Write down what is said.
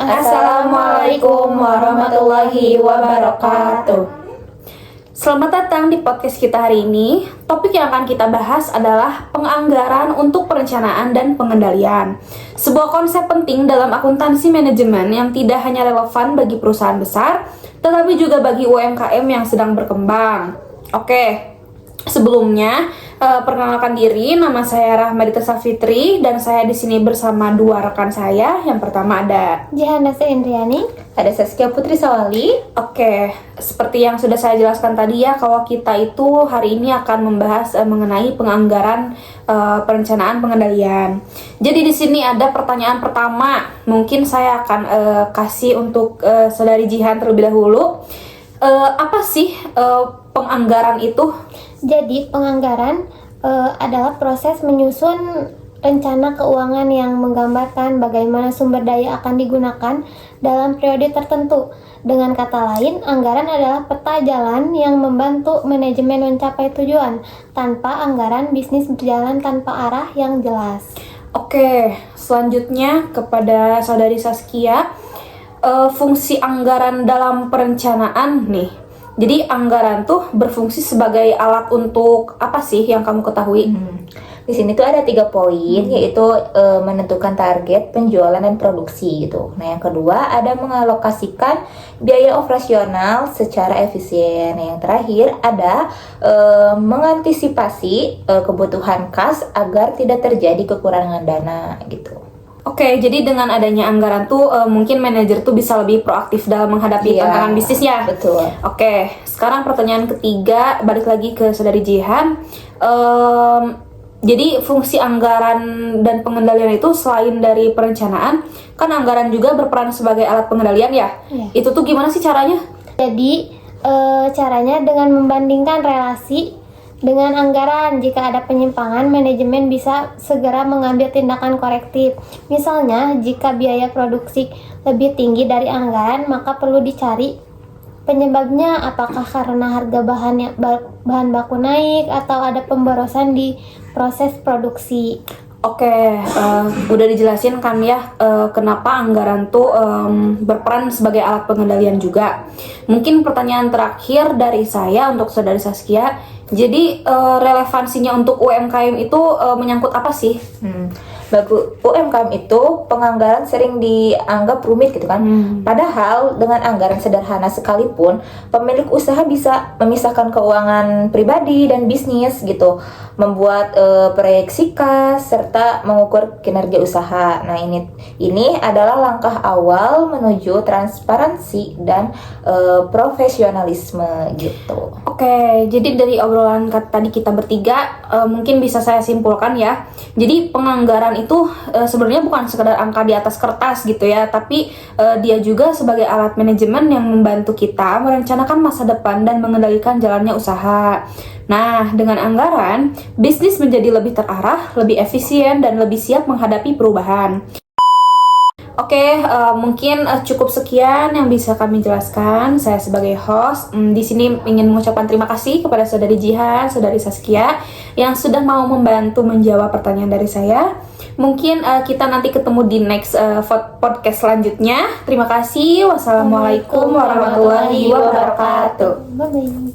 Assalamualaikum warahmatullahi wabarakatuh. Selamat datang di podcast kita hari ini. Topik yang akan kita bahas adalah penganggaran untuk perencanaan dan pengendalian. Sebuah konsep penting dalam akuntansi manajemen yang tidak hanya relevan bagi perusahaan besar, tetapi juga bagi UMKM yang sedang berkembang. Oke, sebelumnya perkenalkan diri, nama saya Rahmadita Safitri dan saya di sini bersama dua rekan saya. Yang pertama ada Jahanasa Indriani, ada Saskia Putri Sawali. Oke, seperti yang sudah saya jelaskan tadi ya, kalau kita itu hari ini akan membahas mengenai penganggaran perencanaan pengendalian. Jadi di sini ada pertanyaan pertama, mungkin saya akan kasih untuk saudari Jihan terlebih dahulu. Apa sih penganggaran itu? Jadi penganggaran adalah proses menyusun rencana keuangan yang menggambarkan bagaimana sumber daya akan digunakan dalam periode tertentu. Dengan kata lain, anggaran adalah peta jalan yang membantu manajemen mencapai tujuan. Tanpa anggaran, bisnis berjalan tanpa arah yang jelas. Oke, selanjutnya kepada saudari Saskia, fungsi anggaran dalam perencanaan nih. Jadi anggaran tuh berfungsi sebagai alat untuk apa sih yang kamu ketahui? Di sini tuh ada 3 poin, yaitu menentukan target penjualan dan produksi gitu. Nah, yang kedua ada mengalokasikan biaya operasional secara efisien. Nah, yang terakhir ada mengantisipasi kebutuhan kas agar tidak terjadi kekurangan dana gitu. Oke, jadi dengan adanya anggaran tuh mungkin manajer tuh bisa lebih proaktif dalam menghadapi tantangan bisnisnya. Betul. Oke, sekarang pertanyaan ketiga, balik lagi ke saudari Jihan. Jadi fungsi anggaran dan pengendalian itu selain dari perencanaan, kan anggaran juga berperan sebagai alat pengendalian ya? Iya. Itu tuh gimana sih caranya? Jadi caranya dengan membandingkan relasi dengan anggaran. Jika ada penyimpangan, manajemen bisa segera mengambil tindakan korektif. Misalnya, jika biaya produksi lebih tinggi dari anggaran, maka perlu dicari penyebabnya, apakah karena harga bahan baku naik atau ada pemborosan di proses produksi. Oke, udah dijelasin kan ya kenapa anggaran tuh berperan sebagai alat pengendalian juga. Mungkin pertanyaan terakhir dari saya untuk saudari Saskia, jadi relevansinya untuk UMKM itu menyangkut apa sih? Bagi UMKM itu penganggaran sering dianggap rumit gitu kan. Padahal dengan anggaran sederhana sekalipun, pemilik usaha bisa memisahkan keuangan pribadi dan bisnis gitu, membuat proyeksi kas serta mengukur kinerja usaha. Nah, ini adalah langkah awal menuju transparansi dan profesionalisme gitu. Oke, jadi dari obrolan tadi kita bertiga mungkin bisa saya simpulkan ya. Jadi penganggaran itu sebenarnya bukan sekedar angka di atas kertas gitu ya, tapi dia juga sebagai alat manajemen yang membantu kita merencanakan masa depan dan mengendalikan jalannya usaha. Nah, dengan anggaran, bisnis menjadi lebih terarah, lebih efisien, dan lebih siap menghadapi perubahan. Oke, mungkin cukup sekian yang bisa kami jelaskan. Saya sebagai host di sini ingin mengucapkan terima kasih kepada saudari Jihan, saudari Saskia yang sudah mau membantu menjawab pertanyaan dari saya. Mungkin kita nanti ketemu di next podcast selanjutnya. Terima kasih. Wassalamualaikum warahmatullahi wabarakatuh. Bye-bye.